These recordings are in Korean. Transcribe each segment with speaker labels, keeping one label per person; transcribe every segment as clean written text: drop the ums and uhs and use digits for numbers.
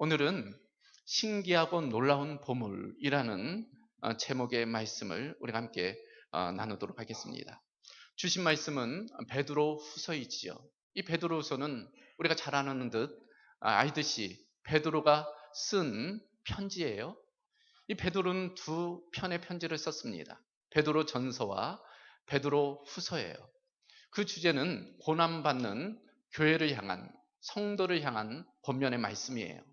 Speaker 1: 오늘은 신기하고 놀라운 보물이라는 제목의 말씀을 우리가 함께 나누도록 하겠습니다. 주신 말씀은 베드로 후서이지요. 이 베드로 후서는 우리가 잘 아는 듯 알듯이 베드로가 쓴 편지예요. 이 베드로는 두 편의 편지를 썼습니다. 베드로 전서와 베드로 후서예요. 그 주제는 고난받는 교회를 향한, 성도를 향한 본면의 말씀이에요.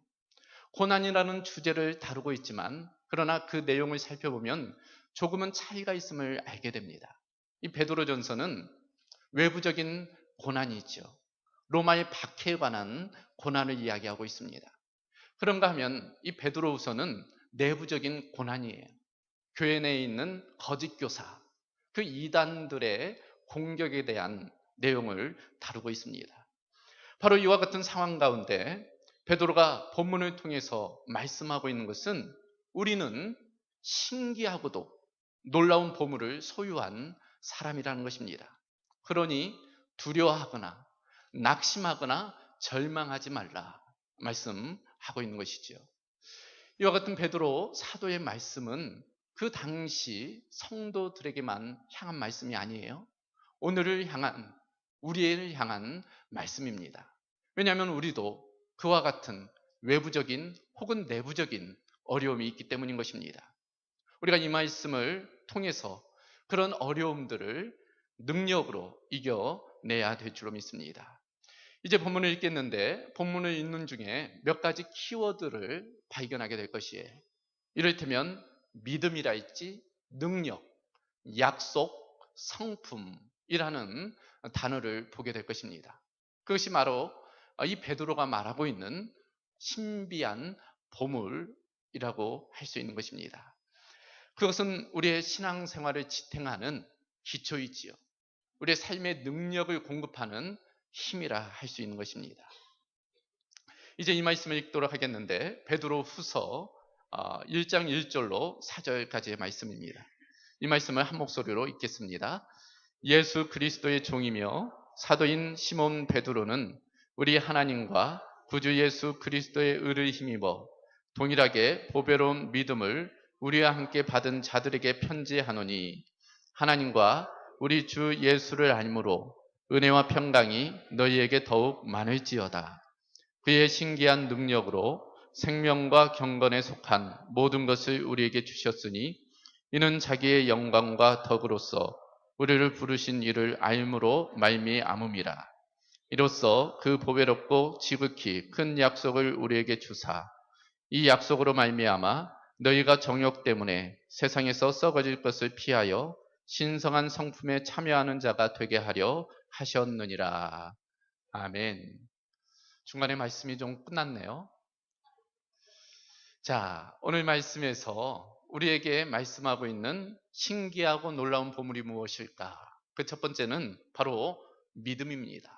Speaker 1: 고난이라는 주제를 다루고 있지만 그러나 그 내용을 살펴보면 조금은 차이가 있음을 알게 됩니다. 이 베드로전서는 외부적인 고난이 있죠. 로마의 박해에 관한 고난을 이야기하고 있습니다. 그런가 하면 이 베드로후서는 내부적인 고난이에요. 교회 내에 있는 거짓 교사, 그 이단들의 공격에 대한 내용을 다루고 있습니다. 바로 이와 같은 상황 가운데 베드로가 본문을 통해서 말씀하고 있는 것은 우리는 신기하고도 놀라운 보물을 소유한 사람이라는 것입니다. 그러니 두려워하거나 낙심하거나 절망하지 말라 말씀하고 있는 것이죠. 이와 같은 베드로 사도의 말씀은 그 당시 성도들에게만 향한 말씀이 아니에요. 오늘을 향한, 우리를 향한 말씀입니다. 왜냐하면 우리도 그와 같은 외부적인 혹은 내부적인 어려움이 있기 때문인 것입니다. 우리가 이 말씀을 통해서 그런 어려움들을 능력으로 이겨내야 될 줄로 믿습니다. 이제 본문을 읽겠는데 본문을 읽는 중에 몇 가지 키워드를 발견하게 될 것이에요. 이를테면 믿음이라 했지, 능력, 약속, 성품이라는 단어를 보게 될 것입니다. 그것이 바로 이 베드로가 말하고 있는 신비한 보물이라고 할 수 있는 것입니다. 그것은 우리의 신앙생활을 지탱하는 기초이지요. 우리의 삶의 능력을 공급하는 힘이라 할 수 있는 것입니다. 이제 이 말씀을 읽도록 하겠는데 베드로 후서 1장 1절로 4절까지의 말씀입니다. 이 말씀을 한 목소리로 읽겠습니다. 예수 그리스도의 종이며 사도인 시몬 베드로는 우리 하나님과 구주 예수 그리스도의 의를 힘입어 동일하게 보배로운 믿음을 우리와 함께 받은 자들에게 편지하노니 하나님과 우리 주 예수를 알므로 은혜와 평강이 너희에게 더욱 많을지어다. 그의 신기한 능력으로 생명과 경건에 속한 모든 것을 우리에게 주셨으니 이는 자기의 영광과 덕으로서 우리를 부르신 이를 알므로 말미암음이라. 이로써 그 보배롭고 지극히 큰 약속을 우리에게 주사 이 약속으로 말미암아 너희가 정욕 때문에 세상에서 썩어질 것을 피하여 신성한 성품에 참여하는 자가 되게 하려 하셨느니라. 아멘. 중간에 말씀이 좀 끝났네요. 자, 오늘 말씀에서 우리에게 말씀하고 있는 신기하고 놀라운 보물이 무엇일까? 그 첫 번째는 바로 믿음입니다.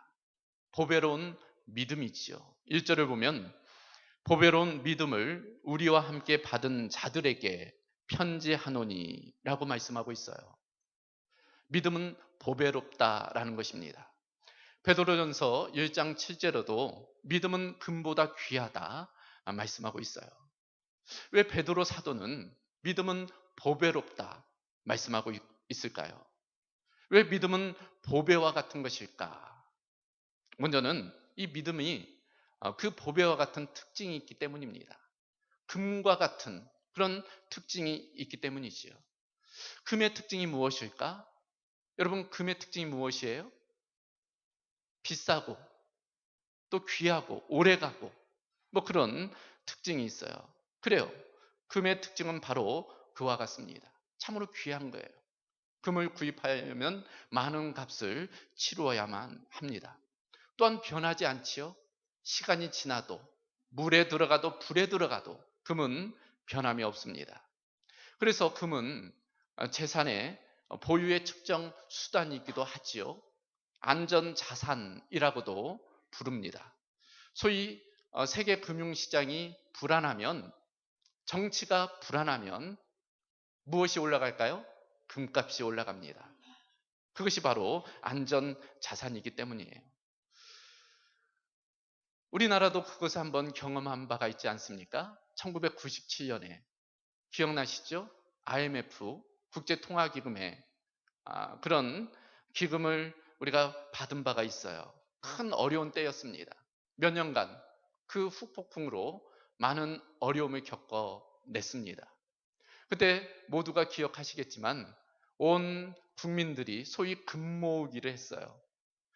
Speaker 1: 보배로운 믿음이지요. 1절을 보면 보배로운 믿음을 우리와 함께 받은 자들에게 편지하노니 라고 말씀하고 있어요. 믿음은 보배롭다라는 것입니다. 베드로전서 1장 7절에도 믿음은 금보다 귀하다 말씀하고 있어요. 왜 베드로 사도는 믿음은 보배롭다 말씀하고 있을까요? 왜 믿음은 보배와 같은 것일까? 먼저는 이 믿음이 그 보배와 같은 특징이 있기 때문입니다. 금과 같은 그런 특징이 있기 때문이지요. 금의 특징이 무엇일까? 여러분, 금의 특징이 무엇이에요? 비싸고 또 귀하고 오래가고 뭐 그런 특징이 있어요. 그래요. 금의 특징은 바로 그와 같습니다. 참으로 귀한 거예요. 금을 구입하려면 많은 값을 치루어야만 합니다. 또한 변하지 않지요. 시간이 지나도 물에 들어가도 불에 들어가도 금은 변함이 없습니다. 그래서 금은 재산의 보유의 측정 수단이기도 하지요. 안전자산이라고도 부릅니다. 소위 세계 금융시장이 불안하면, 정치가 불안하면 무엇이 올라갈까요? 금값이 올라갑니다. 그것이 바로 안전자산이기 때문이에요. 우리나라도 그것을 한번 경험한 바가 있지 않습니까? 1997년에 기억나시죠? IMF 국제통화기금에 그런 기금을 우리가 받은 바가 있어요. 큰 어려운 때였습니다. 몇 년간 그 후폭풍으로 많은 어려움을 겪어냈습니다. 그때 모두가 기억하시겠지만 온 국민들이 소위 금 모으기를 했어요.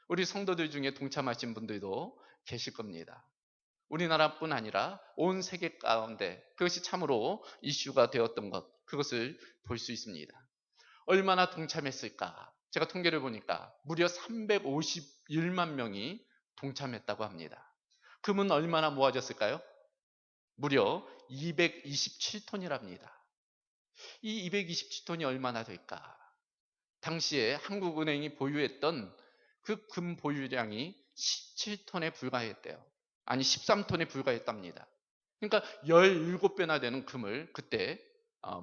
Speaker 1: 우리 성도들 중에 동참하신 분들도 계실 겁니다. 우리나라뿐 아니라 온 세계 가운데 그것이 참으로 이슈가 되었던 것, 그것을 볼 수 있습니다. 얼마나 동참했을까? 제가 통계를 보니까 무려 351만 명이 동참했다고 합니다. 금은 얼마나 모아졌을까요? 무려 227톤이랍니다. 이 227톤이 얼마나 될까? 당시에 한국은행이 보유했던 그 금 보유량이 17톤에 불과했대요. 아니 13톤에 불과했답니다. 그러니까 17배나 되는 금을 그때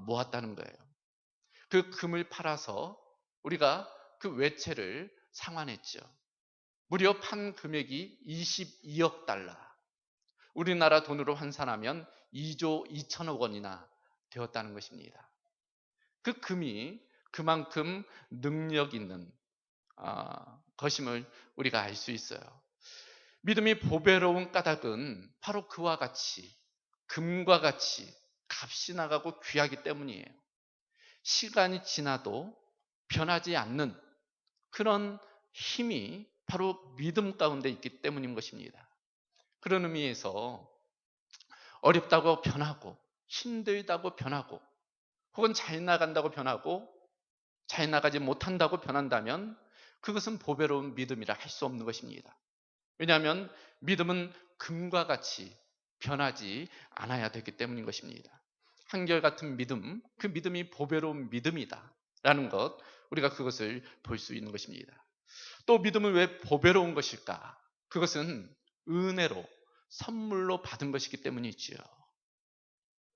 Speaker 1: 모았다는 거예요. 그 금을 팔아서 우리가 그 외채를 상환했죠. 무려 판 금액이 22억 달러. 우리나라 돈으로 환산하면 2조 2천억 원이나 되었다는 것입니다. 그 금이 그만큼 능력 있는 것임을 우리가 알 수 있어요. 믿음이 보배로운 까닭은 바로 그와 같이 금과 같이 값이 나가고 귀하기 때문이에요. 시간이 지나도 변하지 않는 그런 힘이 바로 믿음 가운데 있기 때문인 것입니다. 그런 의미에서 어렵다고 변하고 힘들다고 변하고 혹은 잘 나간다고 변하고 잘 나가지 못한다고 변한다면 그것은 보배로운 믿음이라 할 수 없는 것입니다. 왜냐하면 믿음은 금과 같이 변하지 않아야 되기 때문인 것입니다. 한결같은 믿음, 그 믿음이 보배로운 믿음이다 라는 것, 우리가 그것을 볼 수 있는 것입니다. 또 믿음은 왜 보배로운 것일까? 그것은 은혜로 선물로 받은 것이기 때문이지요.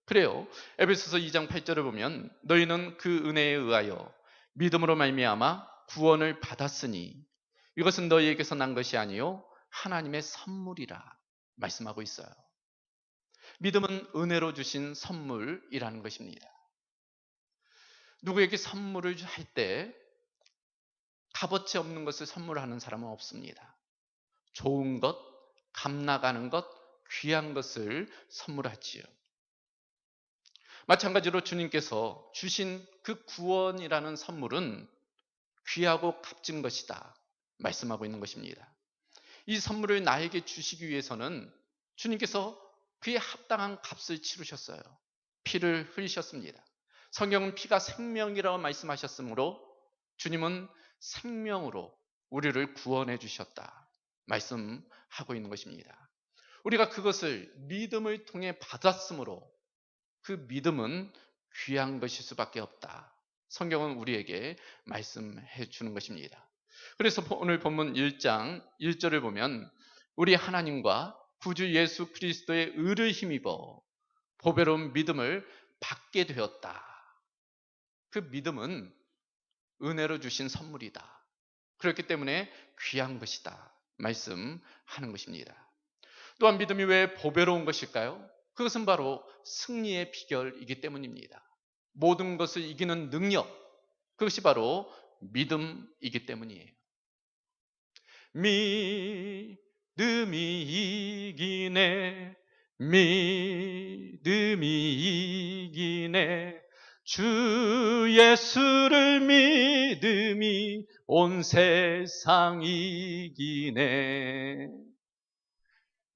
Speaker 1: 그래요. 에베소서 2장 8절을 보면 너희는 그 은혜에 의하여 믿음으로 말미암아 구원을 받았으니 이것은 너희에게서 난 것이 아니요 하나님의 선물이라 말씀하고 있어요. 믿음은 은혜로 주신 선물이라는 것입니다. 누구에게 선물을 할 때 값어치 없는 것을 선물하는 사람은 없습니다. 좋은 것, 값 나가는 것, 귀한 것을 선물하지요. 마찬가지로 주님께서 주신 그 구원이라는 선물은 귀하고 값진 것이다 말씀하고 있는 것입니다. 이 선물을 나에게 주시기 위해서는 주님께서 그에 합당한 값을 치르셨어요. 피를 흘리셨습니다. 성경은 피가 생명이라고 말씀하셨으므로 주님은 생명으로 우리를 구원해 주셨다 말씀하고 있는 것입니다. 우리가 그것을 믿음을 통해 받았으므로 그 믿음은 귀한 것일 수밖에 없다. 성경은 우리에게 말씀해 주는 것입니다. 그래서 오늘 본문 1장 1절을 보면 우리 하나님과 구주 예수 그리스도의 의를 힘입어 보배로운 믿음을 받게 되었다. 그 믿음은 은혜로 주신 선물이다. 그렇기 때문에 귀한 것이다 말씀하는 것입니다. 또한 믿음이 왜 보배로운 것일까요? 그것은 바로 승리의 비결이기 때문입니다. 모든 것을 이기는 능력, 그것이 바로 믿음이기 때문이에요. 믿음이 이기네, 믿음이 이기네, 주 예수를 믿음이 온 세상 이기네.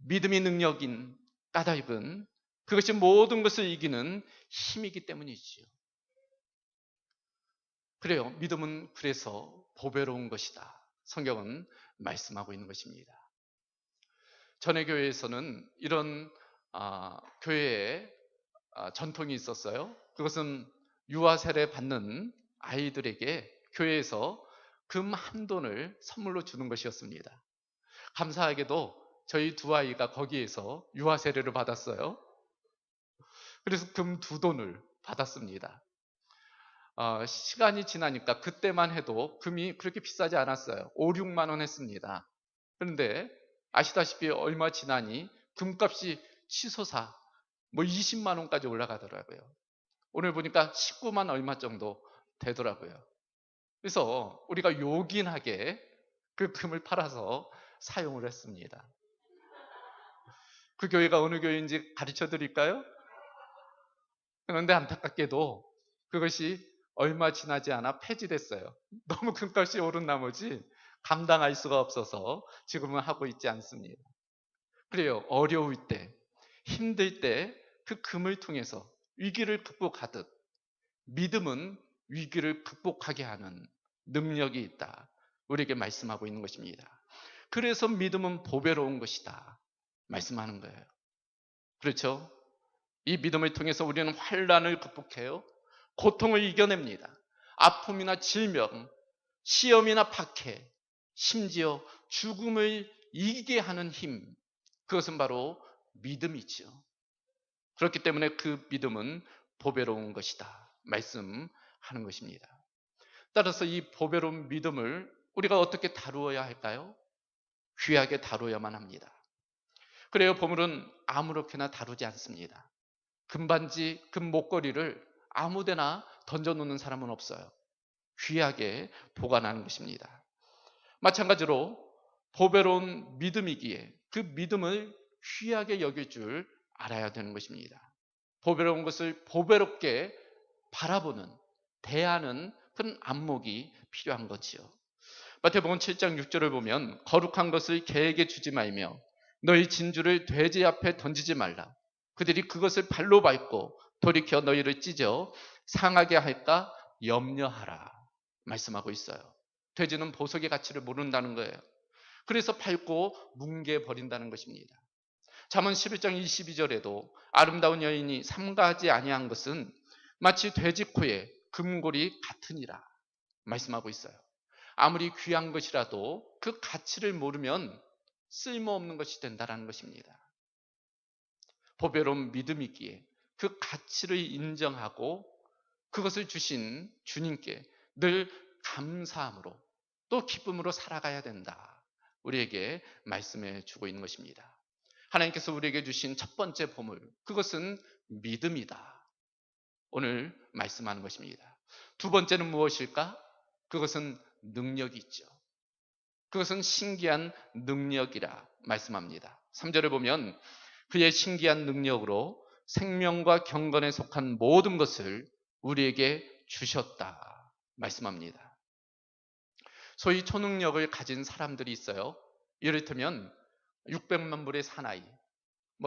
Speaker 1: 믿음이 능력인 까닭은 그것이 모든 것을 이기는 힘이기 때문이지요. 그래요. 믿음은 그래서 보배로운 것이다. 성경은 말씀하고 있는 것입니다. 전에 교회에서는 이런 교회에 전통이 있었어요. 그것은 유아 세례 받는 아이들에게 교회에서 금 한 돈을 선물로 주는 것이었습니다. 감사하게도 저희 두 아이가 거기에서 유아 세례를 받았어요. 그래서 금 2돈을 받았습니다. 시간이 지나니까 그때만 해도 금이 그렇게 비싸지 않았어요. 5, 6만 원 했습니다. 그런데 아시다시피 얼마 지나니 금값이 치솟아 20만 원까지 올라가더라고요. 오늘 보니까 19만 얼마 정도 되더라고요. 그래서 우리가 요긴하게 그 금을 팔아서 사용을 했습니다. 그 교회가 어느 교회인지 가르쳐 드릴까요? 그런데 안타깝게도 그것이 얼마 지나지 않아 폐지됐어요. 너무 금값이 오른 나머지 감당할 수가 없어서 지금은 하고 있지 않습니다. 그래요. 어려울 때, 힘들 때 그 금을 통해서 위기를 극복하듯 믿음은 위기를 극복하게 하는 능력이 있다. 우리에게 말씀하고 있는 것입니다. 그래서 믿음은 보배로운 것이다. 말씀하는 거예요. 그렇죠? 이 믿음을 통해서 우리는 환난을 극복해요. 고통을 이겨냅니다. 아픔이나 질병, 시험이나 박해, 심지어 죽음을 이기게 하는 힘, 그것은 바로 믿음이죠. 그렇기 때문에 그 믿음은 보배로운 것이다 말씀하는 것입니다. 따라서 이 보배로운 믿음을 우리가 어떻게 다루어야 할까요? 귀하게 다루어야만 합니다. 그래요. 보물은 아무렇게나 다루지 않습니다. 금반지, 금목걸이를 아무데나 던져놓는 사람은 없어요. 귀하게 보관하는 것입니다. 마찬가지로 보배로운 믿음이기에 그 믿음을 귀하게 여길 줄 알아야 되는 것입니다. 보배로운 것을 보배롭게 바라보는, 대하는 그런 안목이 필요한 거지요. 마태복음 7장 6절을 보면 거룩한 것을 개에게 주지 말며 너희 진주를 돼지 앞에 던지지 말라. 그들이 그것을 발로 밟고 돌이켜 너희를 찢어 상하게 할까 염려하라 말씀하고 있어요. 돼지는 보석의 가치를 모른다는 거예요. 그래서 밟고 뭉개버린다는 것입니다. 잠언 11장 22절에도 아름다운 여인이 삼가하지 아니한 것은 마치 돼지 코에 금골이 같으니라 말씀하고 있어요. 아무리 귀한 것이라도 그 가치를 모르면 쓸모없는 것이 된다는 것입니다. 보배로운 믿음이기에 그 가치를 인정하고 그것을 주신 주님께 늘 감사함으로 또 기쁨으로 살아가야 된다. 우리에게 말씀해 주고 있는 것입니다. 하나님께서 우리에게 주신 첫 번째 보물, 그것은 믿음이다. 오늘 말씀하는 것입니다. 두 번째는 무엇일까? 그것은 능력이 있죠. 그것은 신기한 능력이라 말씀합니다. 3절을 보면 그의 신기한 능력으로 생명과 경건에 속한 모든 것을 우리에게 주셨다 말씀합니다. 소위 초능력을 가진 사람들이 있어요. 이를테면 600만 불의 사나이,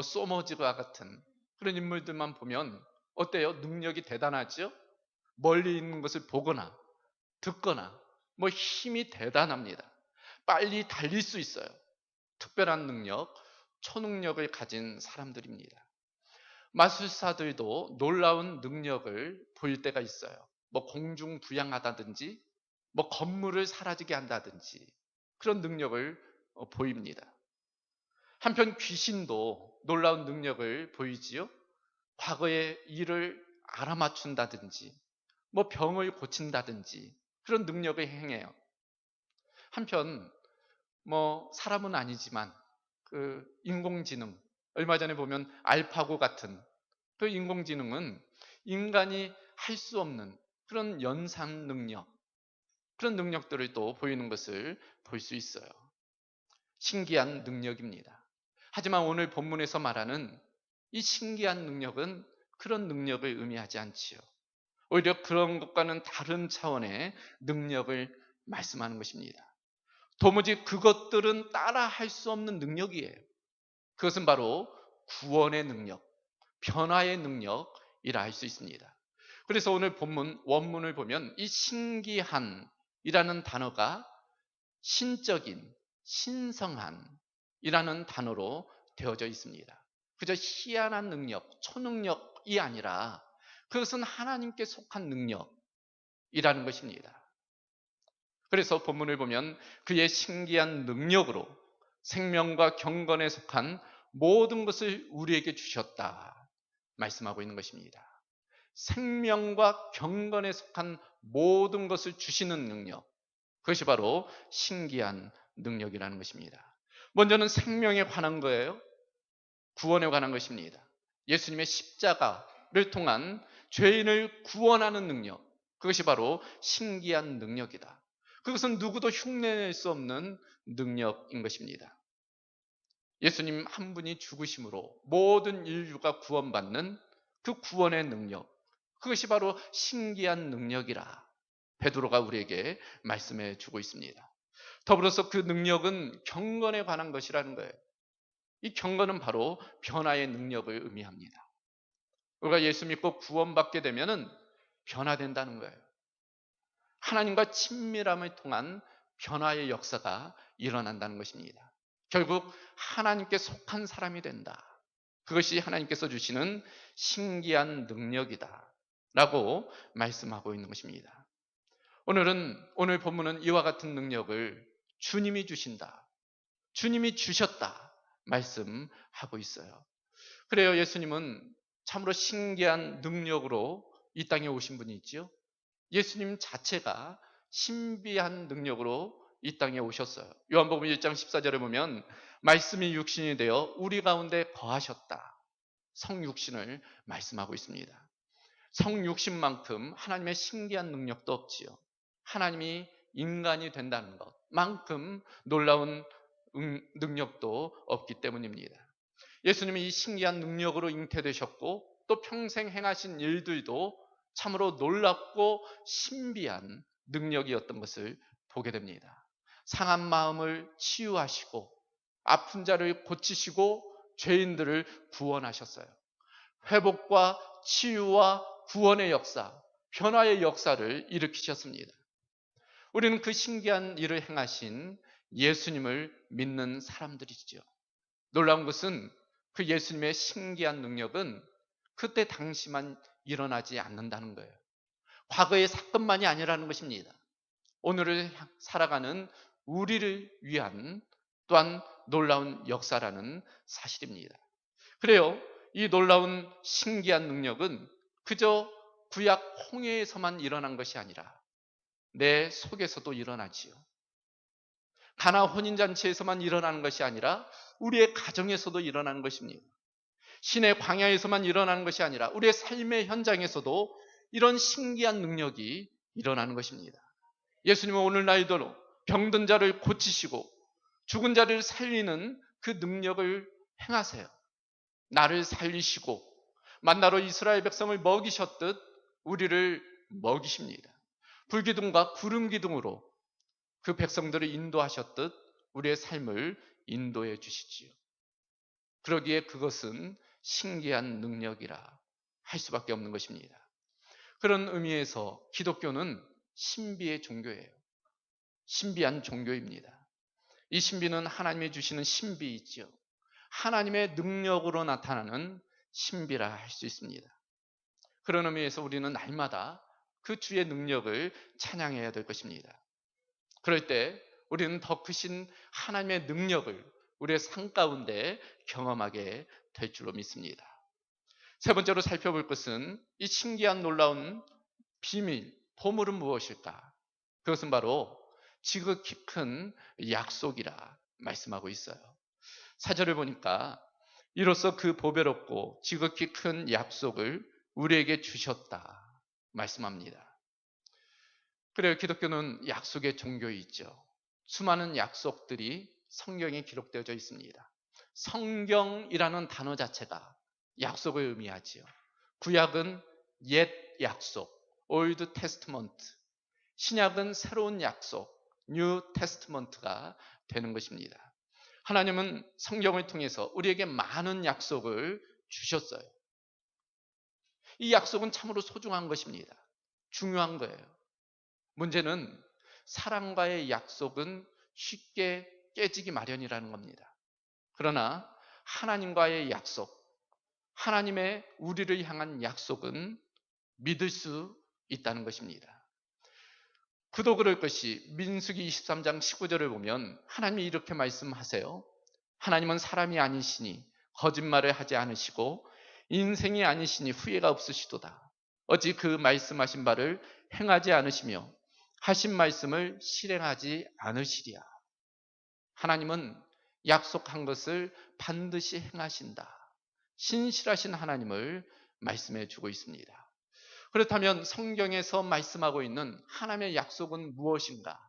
Speaker 1: 소머즈와 같은 그런 인물들만 보면 어때요? 능력이 대단하죠? 멀리 있는 것을 보거나 듣거나 힘이 대단합니다. 빨리 달릴 수 있어요. 특별한 능력, 초능력을 가진 사람들입니다. 마술사들도 놀라운 능력을 보일 때가 있어요. 공중 부양하다든지 건물을 사라지게 한다든지 그런 능력을 보입니다. 한편 귀신도 놀라운 능력을 보이지요. 과거의 일을 알아맞춘다든지 병을 고친다든지 그런 능력을 행해요. 한편 사람은 아니지만 그 인공지능, 얼마 전에 보면 알파고 같은 그 인공지능은 인간이 할 수 없는 그런 연산 능력, 그런 능력들을 또 보이는 것을 볼 수 있어요. 신기한 능력입니다. 하지만 오늘 본문에서 말하는 이 신기한 능력은 그런 능력을 의미하지 않지요. 오히려 그런 것과는 다른 차원의 능력을 말씀하는 것입니다. 도무지 그것들은 따라 할 수 없는 능력이에요. 그것은 바로 구원의 능력, 변화의 능력이라 할 수 있습니다. 그래서 오늘 본문 원문을 보면 이 신기한이라는 단어가 신적인, 신성한 이라는 단어로 되어져 있습니다. 그저 희한한 능력, 초능력이 아니라 그것은 하나님께 속한 능력이라는 것입니다. 그래서 본문을 보면 그의 신기한 능력으로 생명과 경건에 속한 모든 것을 우리에게 주셨다 말씀하고 있는 것입니다. 생명과 경건에 속한 모든 것을 주시는 능력, 그것이 바로 신기한 능력이라는 것입니다. 먼저는 생명에 관한 거예요. 구원에 관한 것입니다. 예수님의 십자가를 통한 죄인을 구원하는 능력, 그것이 바로 신기한 능력이다. 그것은 누구도 흉내낼 수 없는 능력인 것입니다. 예수님 한 분이 죽으심으로 모든 인류가 구원받는 그 구원의 능력, 그것이 바로 신기한 능력이라 베드로가 우리에게 말씀해 주고 있습니다. 더불어서 그 능력은 경건에 관한 것이라는 거예요. 이 경건은 바로 변화의 능력을 의미합니다. 우리가 예수 믿고 구원받게 되면은 변화된다는 거예요. 하나님과 친밀함을 통한 변화의 역사가 일어난다는 것입니다. 결국 하나님께 속한 사람이 된다. 그것이 하나님께서 주시는 신기한 능력이다 라고 말씀하고 있는 것입니다. 오늘 본문은 이와 같은 능력을 주님이 주신다, 주님이 주셨다 말씀하고 있어요. 그래요, 예수님은 참으로 신기한 능력으로 이 땅에 오신 분이 있지요. 예수님 자체가 신비한 능력으로 이 땅에 오셨어요. 요한복음 1장 14절에 보면 말씀이 육신이 되어 우리 가운데 거하셨다. 성육신을 말씀하고 있습니다. 성육신만큼 하나님의 신기한 능력도 없지요. 하나님이 인간이 된다는 것만큼 놀라운 능력도 없기 때문입니다. 예수님이 이 신기한 능력으로 잉태되셨고 또 평생 행하신 일들도 참으로 놀랍고 신비한 능력이었던 것을 보게 됩니다. 상한 마음을 치유하시고 아픈 자를 고치시고 죄인들을 구원하셨어요. 회복과 치유와 구원의 역사, 변화의 역사를 일으키셨습니다. 우리는 그 신기한 일을 행하신 예수님을 믿는 사람들이죠. 놀라운 것은 그 예수님의 신기한 능력은 그때 당시만 일어나지 않는다는 거예요. 과거의 사건만이 아니라는 것입니다. 오늘을 살아가는 우리를 위한 또한 놀라운 역사라는 사실입니다. 그래요, 이 놀라운 신기한 능력은 그저 구약 홍해에서만 일어난 것이 아니라 내 속에서도 일어나지요. 가나 혼인잔치에서만 일어나는 것이 아니라 우리의 가정에서도 일어나는 것입니다. 신의 광야에서만 일어나는 것이 아니라 우리의 삶의 현장에서도 이런 신기한 능력이 일어나는 것입니다. 예수님은 오늘날도 병든 자를 고치시고 죽은 자를 살리는 그 능력을 행하세요. 나를 살리시고 만나로 이스라엘 백성을 먹이셨듯 우리를 먹이십니다. 불기둥과 구름기둥으로 그 백성들을 인도하셨듯 우리의 삶을 인도해 주시지요. 그러기에 그것은 신기한 능력이라 할 수밖에 없는 것입니다. 그런 의미에서 기독교는 신비의 종교예요. 신비한 종교입니다. 이 신비는 하나님이 주시는 신비이지요. 하나님의 능력으로 나타나는 신비라 할 수 있습니다. 그런 의미에서 우리는 날마다 그 주의 능력을 찬양해야 될 것입니다. 그럴 때 우리는 더 크신 하나님의 능력을 우리의 삶 가운데 경험하게 될 줄로 믿습니다. 세 번째로 살펴볼 것은 이 신기한 놀라운 비밀, 보물은 무엇일까? 그것은 바로 지극히 큰 약속이라 말씀하고 있어요. 4절을 보니까 이로써 그 보배롭고 지극히 큰 약속을 우리에게 주셨다 말씀합니다. 그래요, 기독교는 약속의 종교이죠. 수많은 약속들이 성경에 기록되어져 있습니다. 성경이라는 단어 자체가 약속을 의미하지요. 구약은 옛 약속, Old Testament, 신약은 새로운 약속, New Testament가 되는 것입니다. 하나님은 성경을 통해서 우리에게 많은 약속을 주셨어요. 이 약속은 참으로 소중한 것입니다. 중요한 거예요. 문제는 사람과의 약속은 쉽게 깨지기 마련이라는 겁니다. 그러나 하나님과의 약속, 하나님의 우리를 향한 약속은 믿을 수 있다는 것입니다. 그도 그럴 것이 민수기 23장 19절을 보면 하나님이 이렇게 말씀하세요. 하나님은 사람이 아니시니 거짓말을 하지 않으시고 인생이 아니시니 후회가 없으시도다. 어찌 그 말씀하신 바를 행하지 않으시며 하신 말씀을 실행하지 않으시랴. 하나님은 약속한 것을 반드시 행하신다. 신실하신 하나님을 말씀해 주고 있습니다. 그렇다면 성경에서 말씀하고 있는 하나님의 약속은 무엇인가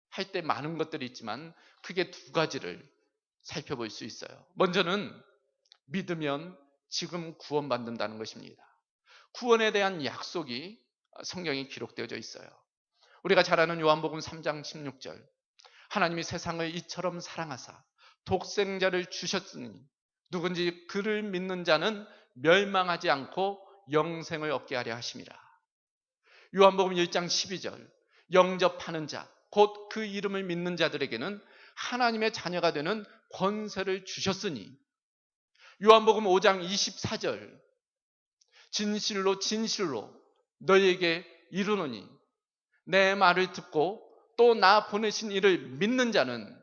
Speaker 1: 할 때 많은 것들이 있지만 크게 두 가지를 살펴볼 수 있어요. 먼저는 믿으면 지금 구원받는다는 것입니다. 구원에 대한 약속이 성경에 기록되어져 있어요. 우리가 잘 아는 요한복음 3장 16절, 하나님이 세상을 이처럼 사랑하사 독생자를 주셨으니 누군지 그를 믿는 자는 멸망하지 않고 영생을 얻게 하려 하심이라. 요한복음 1장 12절, 영접하는 자, 곧 그 이름을 믿는 자들에게는 하나님의 자녀가 되는 권세를 주셨으니. 요한복음 5장 24절, 진실로 진실로 너희에게 이르노니 내 말을 듣고 또 나 보내신 이를 믿는 자는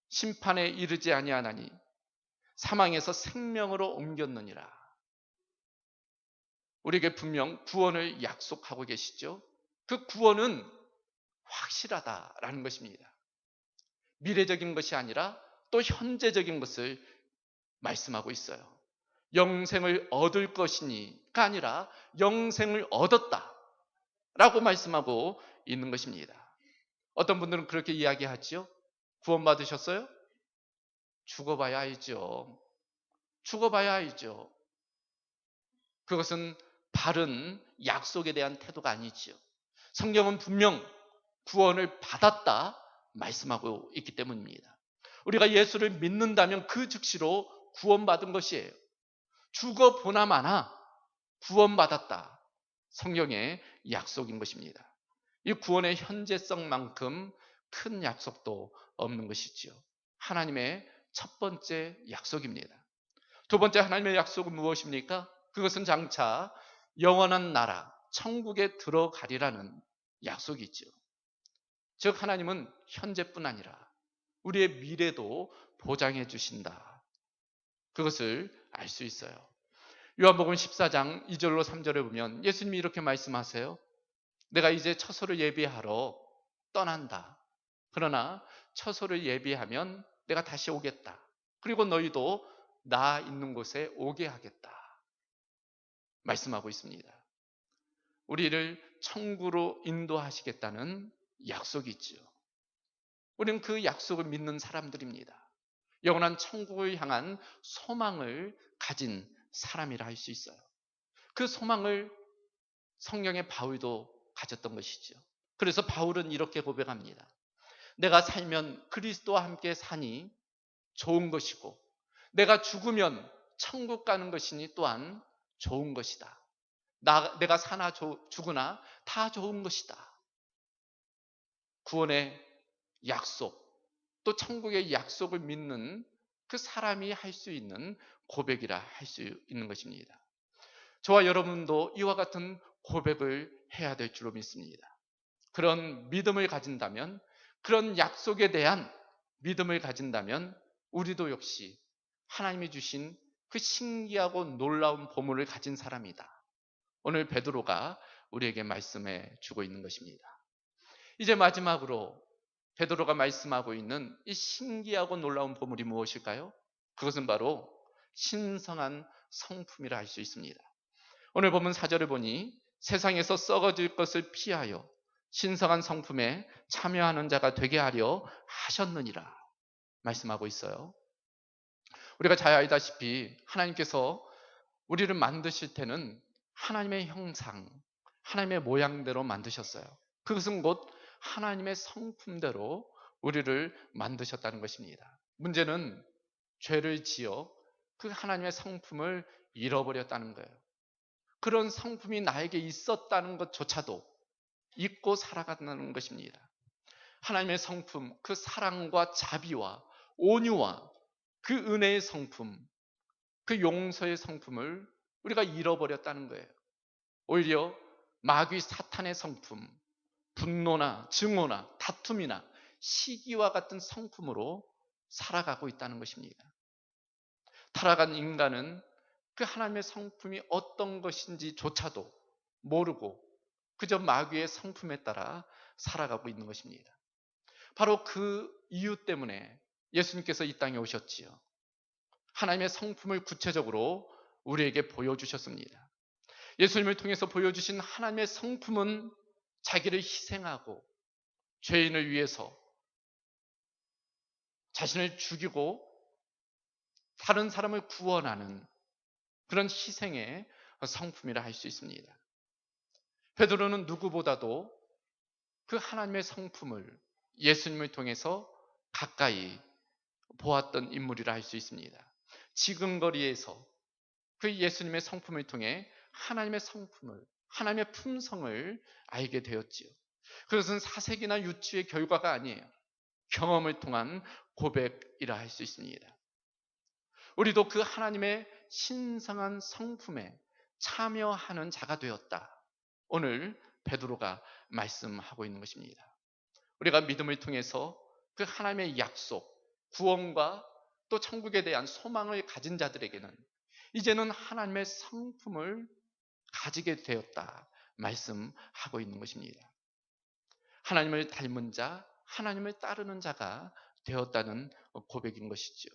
Speaker 1: 심판에 이르지 아니하나니 사망에서 생명으로 옮겼느니라. 우리에게 분명 구원을 약속하고 계시죠. 그 구원은 확실하다라는 것입니다. 미래적인 것이 아니라 또 현재적인 것을 말씀하고 있어요. 영생을 얻을 것이니가 아니라 영생을 얻었다라고 말씀하고 있는 것입니다. 어떤 분들은 그렇게 이야기하죠. 구원받으셨어요? 죽어봐야 알죠. 죽어봐야 알죠. 그것은 바른 약속에 대한 태도가 아니지요. 성경은 분명 구원을 받았다 말씀하고 있기 때문입니다. 우리가 예수를 믿는다면 그 즉시로 구원받은 것이에요. 죽어보나 마나 구원받았다. 성경의 약속인 것입니다. 이 구원의 현재성만큼 큰 약속도 없는 것이지요. 하나님의 첫 번째 약속입니다. 두 번째 하나님의 약속은 무엇입니까? 그것은 장차 영원한 나라, 천국에 들어가리라는 약속이죠. 즉 하나님은 현재뿐 아니라 우리의 미래도 보장해 주신다. 그것을 알 수 있어요. 요한복음 14장 2절로 3절에 보면 예수님이 이렇게 말씀하세요. 내가 이제 처소를 예비하러 떠난다. 그러나 처소를 예비하면 내가 다시 오겠다. 그리고 너희도 나 있는 곳에 오게 하겠다. 말씀하고 있습니다. 우리를 천국으로 인도하시겠다는 약속이 있죠. 우리는 그 약속을 믿는 사람들입니다. 영원한 천국을 향한 소망을 가진 사람이라 할 수 있어요. 그 소망을 성경의 바울도 가졌던 것이죠. 그래서 바울은 이렇게 고백합니다. 내가 살면 그리스도와 함께 사니 좋은 것이고 내가 죽으면 천국 가는 것이니 또한 좋은 것이다. 내가 사나 죽으나 다 좋은 것이다. 구원의 약속, 또 천국의 약속을 믿는 그 사람이 할 수 있는 고백이라 할 수 있는 것입니다. 저와 여러분도 이와 같은 고백을 해야 될 줄로 믿습니다. 그런 믿음을 가진다면, 그런 약속에 대한 믿음을 가진다면 우리도 역시 하나님이 주신 그 신기하고 놀라운 보물을 가진 사람이다. 오늘 베드로가 우리에게 말씀해 주고 있는 것입니다. 이제 마지막으로 베드로가 말씀하고 있는 이 신기하고 놀라운 보물이 무엇일까요? 그것은 바로 신성한 성품이라 할 수 있습니다. 오늘 본문 4절을 보니 세상에서 썩어질 것을 피하여 신성한 성품에 참여하는 자가 되게 하려 하셨느니라 말씀하고 있어요. 우리가 잘 알다시피 하나님께서 우리를 만드실 때는 하나님의 형상, 하나님의 모양대로 만드셨어요. 그것은 곧 하나님의 성품대로 우리를 만드셨다는 것입니다. 문제는 죄를 지어 그 하나님의 성품을 잃어버렸다는 거예요. 그런 성품이 나에게 있었다는 것조차도 잊고 살아간다는 것입니다. 하나님의 성품, 그 사랑과 자비와 온유와 그 은혜의 성품, 그 용서의 성품을 우리가 잃어버렸다는 거예요. 오히려 마귀 사탄의 성품, 분노나 증오나 다툼이나 시기와 같은 성품으로 살아가고 있다는 것입니다. 타락한 인간은 그 하나님의 성품이 어떤 것인지조차도 모르고 그저 마귀의 성품에 따라 살아가고 있는 것입니다. 바로 그 이유 때문에 예수님께서 이 땅에 오셨지요. 하나님의 성품을 구체적으로 우리에게 보여주셨습니다. 예수님을 통해서 보여주신 하나님의 성품은 자기를 희생하고 죄인을 위해서 자신을 죽이고 다른 사람을 구원하는 그런 희생의 성품이라 할 수 있습니다. 베드로는 누구보다도 그 하나님의 성품을 예수님을 통해서 가까이 보았던 인물이라 할 수 있습니다. 지근거리에서 그 예수님의 성품을 통해 하나님의 성품을, 하나님의 품성을 알게 되었지요. 그것은 사색이나 유추의 결과가 아니에요. 경험을 통한 고백이라 할 수 있습니다. 우리도 그 하나님의 신성한 성품에 참여하는 자가 되었다. 오늘 베드로가 말씀하고 있는 것입니다. 우리가 믿음을 통해서 그 하나님의 약속, 구원과 또 천국에 대한 소망을 가진 자들에게는 이제는 하나님의 성품을 가지게 되었다 말씀하고 있는 것입니다. 하나님을 닮은 자, 하나님을 따르는 자가 되었다는 고백인 것이죠.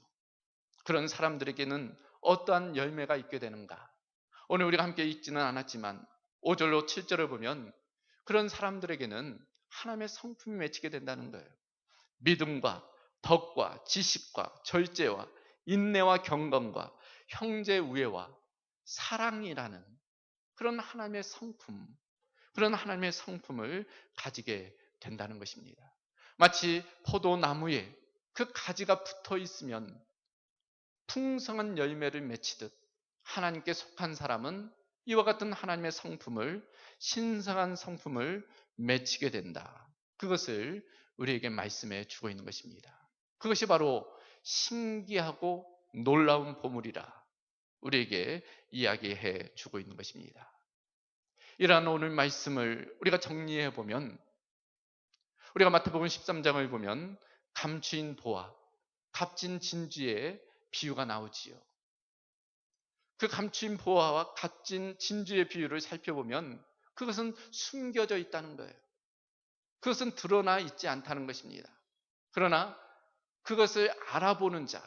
Speaker 1: 그런 사람들에게는 어떠한 열매가 있게 되는가? 오늘 우리가 함께 읽지는 않았지만 5절로 7절을 보면 그런 사람들에게는 하나님의 성품이 맺히게 된다는 거예요. 믿음과 덕과 지식과 절제와 인내와 경건과 형제 우애와 사랑이라는 그런 하나님의 성품, 그런 하나님의 성품을 가지게 된다는 것입니다. 마치 포도나무에 그 가지가 붙어 있으면 풍성한 열매를 맺히듯 하나님께 속한 사람은 이와 같은 하나님의 성품을, 신성한 성품을 맺히게 된다. 그것을 우리에게 말씀해 주고 있는 것입니다. 그것이 바로 신기하고 놀라운 보물이라 우리에게 이야기해 주고 있는 것입니다. 이러한 오늘 말씀을 우리가 정리해 보면, 우리가 마태복음 13장을 보면 감추인 보화, 값진 진주의 비유가 나오지요. 그 감추인 보화와 값진 진주의 비유를 살펴보면 그것은 숨겨져 있다는 거예요. 그것은 드러나 있지 않다는 것입니다. 그러나 그것을 알아보는 자,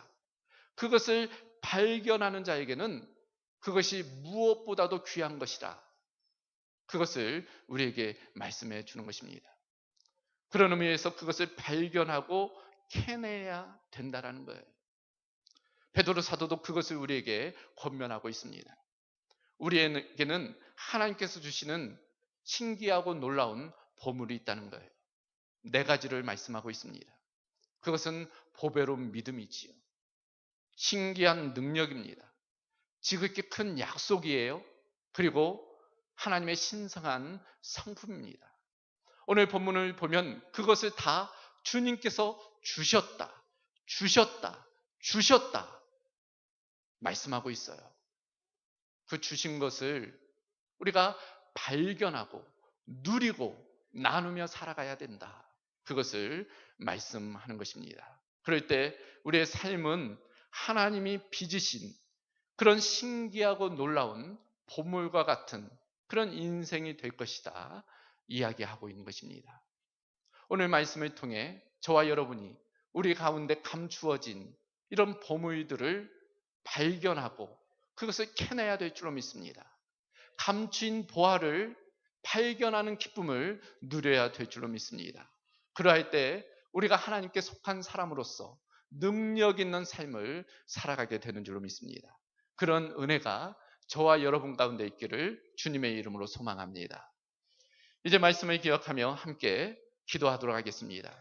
Speaker 1: 그것을 발견하는 자에게는 그것이 무엇보다도 귀한 것이라, 그것을 우리에게 말씀해 주는 것입니다. 그런 의미에서 그것을 발견하고 캐내야 된다는 거예요. 베드로 사도도 그것을 우리에게 권면하고 있습니다. 우리에게는 하나님께서 주시는 신기하고 놀라운 보물이 있다는 거예요. 4가지를 말씀하고 있습니다. 그것은 보배로운 믿음이지요. 신기한 능력입니다. 지극히 큰 약속이에요. 그리고 하나님의 신성한 성품입니다. 오늘 본문을 보면 그것을 다 주님께서 주셨다, 주셨다, 주셨다 말씀하고 있어요. 그 주신 것을 우리가 발견하고 누리고 나누며 살아가야 된다. 그것을 말씀하는 것입니다. 그럴 때 우리의 삶은 하나님이 빚으신 그런 신기하고 놀라운 보물과 같은 그런 인생이 될 것이다 이야기하고 있는 것입니다. 오늘 말씀을 통해 저와 여러분이 우리 가운데 감추어진 이런 보물들을 발견하고 그것을 캐내야 될 줄로 믿습니다. 감추인 보화를 발견하는 기쁨을 누려야 될 줄로 믿습니다. 그러할 때 우리가 하나님께 속한 사람으로서 능력 있는 삶을 살아가게 되는 줄로 믿습니다. 그런 은혜가 저와 여러분 가운데 있기를 주님의 이름으로 소망합니다. 이제 말씀을 기억하며 함께 기도하도록 하겠습니다.